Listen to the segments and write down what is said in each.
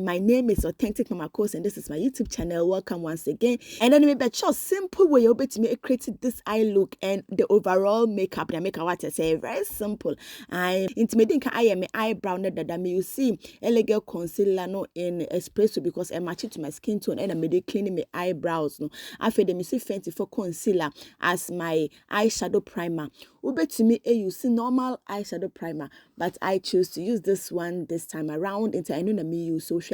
My name is Authentic Mama Course and this is my YouTube channel. Welcome once again. And then maybe a simple way you'll be to me create this eye look and the overall makeup. The makeup what I say very simple. I intimidating I am eyebrow that me you see elegant concealer no in Expresso because I match it to my skin tone and I made it cleaning my eyebrows no. I feel them see Fenty for concealer as my eyeshadow primer. Ube to me you see normal eyeshadow primer, but I choose to use this one this time around into I know me use social.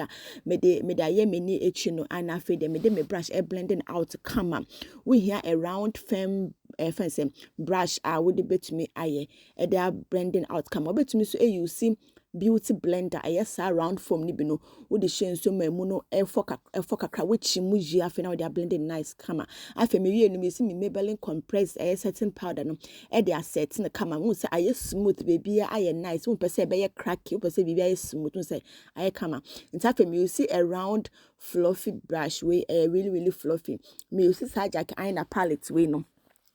Me de many echino and I feel me brush blending out come we here a round firm fancy brush would be to me aye they are blending out come over to me so you see beauty blender yes round form nibino would the shine so me muno foka which muji afi now they are blending nice come afi me you see me maybelline compressed a certain powder no they are setting the come who say aye smooth baby aye nice who per se be cracky who per se baby aye smooth who say aye come in fact you see a round fluffy brush way really fluffy me you see such like Aina palette way no.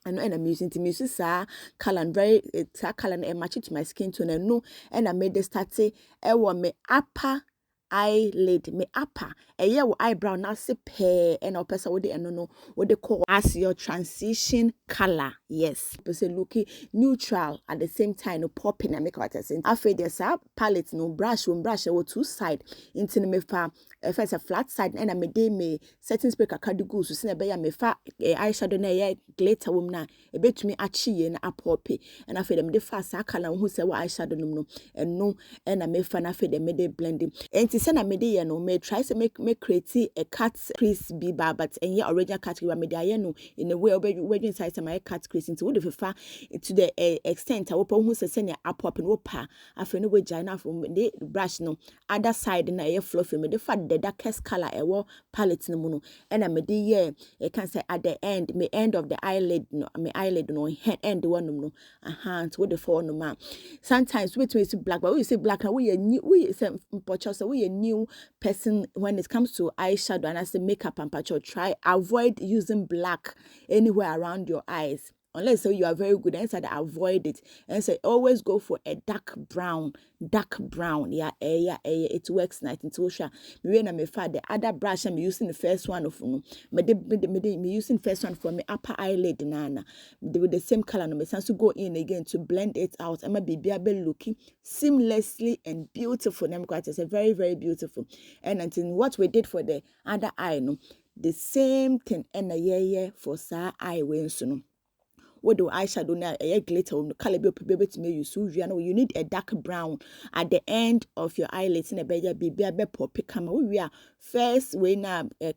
And I'm using to use color and very color and match it to my skin tone and no and I made the start say me upper eyelid me upper eyebrow now say pair and a person with the no what they call as your transition color. Yes, person looking neutral at the same time no popping and make what I say after there's a palette no brush or two side into me fa first a flat side and I made me certain speaker card go so say be me fa eyeshadow na glitter na e betumi achi na apope and after them the fast color who say what eyeshadow no and no and I me fa na after them dey blending and say na me dey no me try to make create a cut crease be bar but and your original category me dey no in a way we inside my cut crease into what the fa to the extent I will who say na apope no pa after no we jina from the brush no other side na fluffy me the fa the darkest color palette no no and I me dey I can say at the end me end of the eyelid no me eyelid no end one no so with the four no man sometimes we see black but we say black and we say so we a new person when it comes to eyeshadow and as a makeup and patch try avoid using black anywhere around your eyes unless so you are very good and said avoid it and say always go for a dark brown it works nice into sure me when me fa the other brush I'm using the first one of no me using first one for me upper eyelid nana with the same color no me so go in again to blend it out and my baby be looking seamlessly and beautiful and quite it's a very beautiful and until what we did for the other eye no the same thing and for sa eye when so no what do eyeshadow na glitter color be to me use you need a dark brown at the end of your eyelids in a baby pop camera we are first when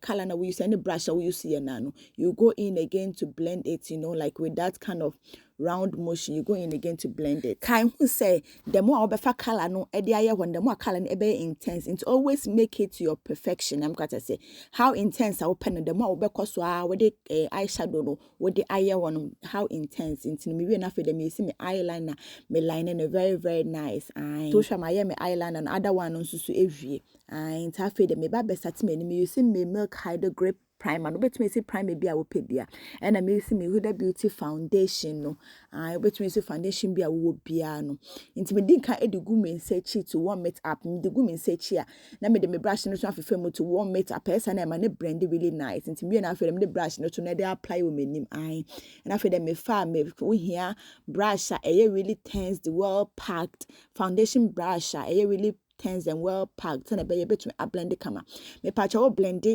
color na we use any brush we use here now you go in again to blend it like with that kind of round motion you go in again to blend it kind who say the more obefa color no when the more color be intense it always make it to your perfection I'm going to say how intense I open the more obeko so with the eyeshadow no with the eye one how intense into me we na for them you see me eyeliner me liner very nice I to show my eyeliner and other one on so ewie and for them me ba be start me you see me milk hydro grape primer no bet me say primer be a wo pedia and I me see me Huda beauty foundation no I bet me say foundation be a wo bia no nti me din ka edugu me search to warm it up me edugu me search here na me de me brush no so afefa to warm it up esa na me blend really nice nti me na afefa me brush no to na dey apply wo menim and afefa me fa me we here brush really tense the well packed foundation brush really tense and well packed and be able to blend the camera me patch wo blend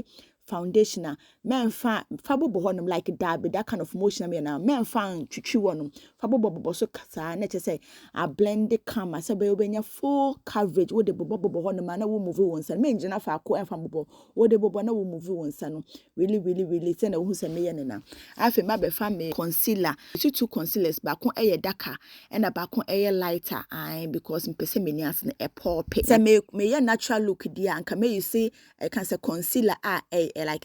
foundation men fa bobo honum like that kind of motion me na men fa twitwi wonum fa bobo so kasa na che say a blend the camera so be obenya full coverage wo de bobo honum na wo move won san men gina fa ko en fa bobo wo de bobo na wo move won san no really say na wo say me ye na afi ma be fa me concealer two concealers ba ko darker and ba ko lighter because me pese me ni asne e pop say me ye natural look dia anka me you see I can say concealer like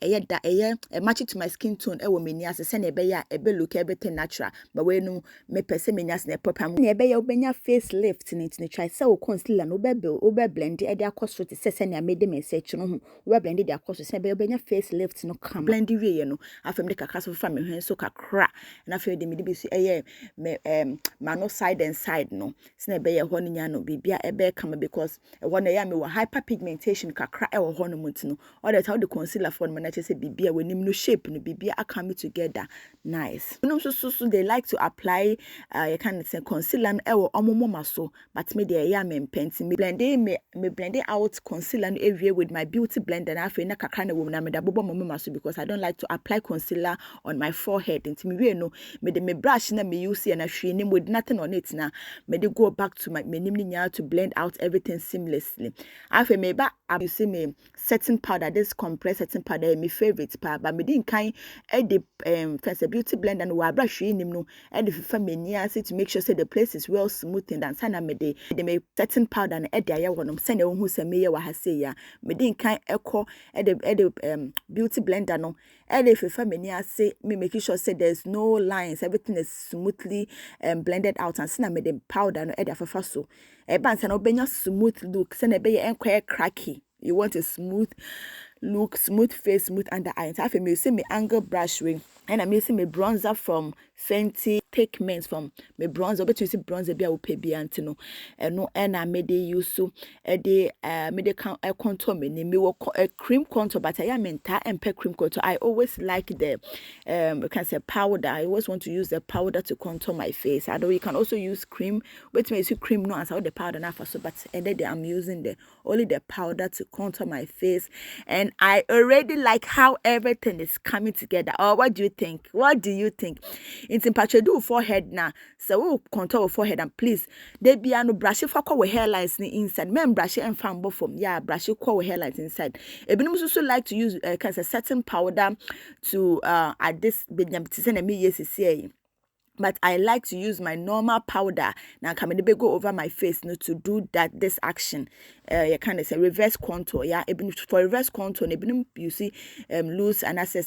match it to my skin tone e wo meni as se na ebe look everything natural but we no me pese meni as na papa na ebe ya obenya face lift ni try say wo concealer no be blend e dey akọ so te se na made me search no ho wo blend dey akọ so se ebe obenya face lift no come blend wie ye no afem de kakra so fa me hwen so kakra na afem de me bi so me mano side and side no se na ebe ye ho nya no bibia ebe come because e ho na ya me wo hyperpigmentation kakra e wo ho no mutino all the time the concealer for me na che say bibia wenim no shape no bibia aka me together nice no so they like to apply you can say concealer e wo omomo maso but me dey ya me painting me blend out concealer no every with my beauty blender na afi na kakra na wo na me da bobo momo maso because I don't like to apply concealer on my forehead nti me we no me de me brush na me use na hwe nim with nothing on it na me de go back to my nim nya to blend out everything seamlessly afi me ba you see me setting powder this compressed setting powder my favorite powder but me din kan e de first beauty blender no wa brush hwe nim no e de fifa me nia to make sure say the place is well smoothened and sana me de me setting powder na e de aye wonom se na hu se me ye wa ha se ya me din kan ekọ e de beauty blender no e de fifa me nia say me making sure say there's no lines everything is smoothly blended out and sana me de powder no e de afafa so e ban se na obenya smooth look se na be ye enko cracky. You want a smooth look, smooth face, smooth under eye. So I me see me angle brush ring and I'm using my bronzer from Fenty Take Men's from my bronzer but you see bronzer be a upe bi antino no and I made use so made a contour me work a cream contour but I am entire and cream contour. I always like the can say powder. I always want to use the powder to contour my face. I know you can also use cream but me see cream no as all the powder now for so but and then I'm using only the powder to contour my face and I already like how everything is coming together. Oh, what do you think? What do you think? It's in patch do forehead now. So we'll contour forehead and please they be no brush for our hairlines inside. Men brush and fan from brush your hairlines inside. Ebinum also like to use a certain powder to at this yes. But I like to use my normal powder. Now come and go over my face to do this action. You kind of say reverse contour. Yeah, even for reverse contour, you see loose and I say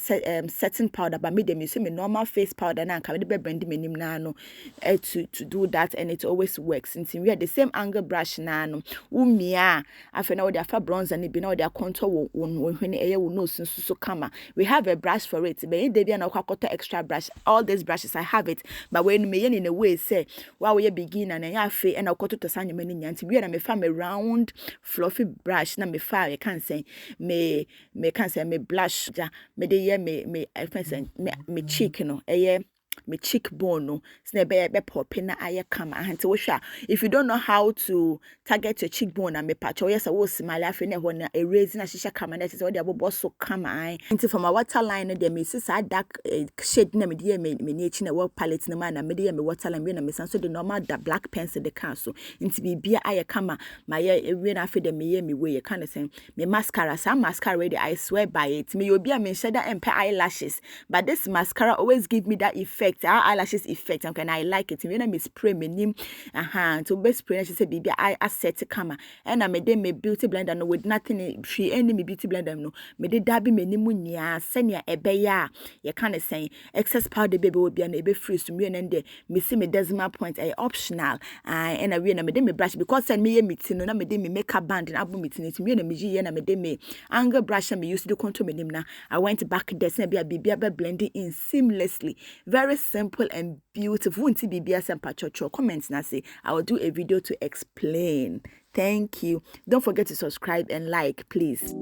setting powder. But me them you see my normal face powder now come and blend me no to do that and it always works. Since we are the same angle brush now no umia. After now they are for bronze and it be now they are contour when air will know since so come. We have a brush for it. But they be an extra brush. All these brushes I have it. But when me in a way say while we begin and I fe and I got to sign many nyanti we na me fa me round fluffy brush na me fa can say me can say me blush ja me de ye me I say me cheek no me cheekbone no so be popping na aye kama and if you don't know how to target your cheekbone and me patch yes I will smile afi na ho na erase na shisha kama na so dey abobo so kama into from my waterline there me see that dark shade na me dey me echi na work palette na man na me dey me waterline we na me so the normal the black pencil the can so into bibia aye kama my we na afi dey me way kind of say me mascara some mascara ready I swear by it me obi a me shader and eyelashes but this mascara always give me that effect our eyelashes effect and I like it when I spray me nim to best spray she say baby I set camera and I made me beauty blender no with nothing she any me beauty blender no me de dabi me nim nya senia ebeya you kind say excess powder baby will be an ebe free to me and then me see me decimal point optional and I we na me de me brush because send me meeting no na me de me makeup band and album meeting it me na me ji na me de me angle brush and me use the contour me nim na I went back there na be blending in seamlessly very simple and beautiful. Won't be a comments na say I will do a video to explain. Thank you. Don't forget to subscribe and like, please.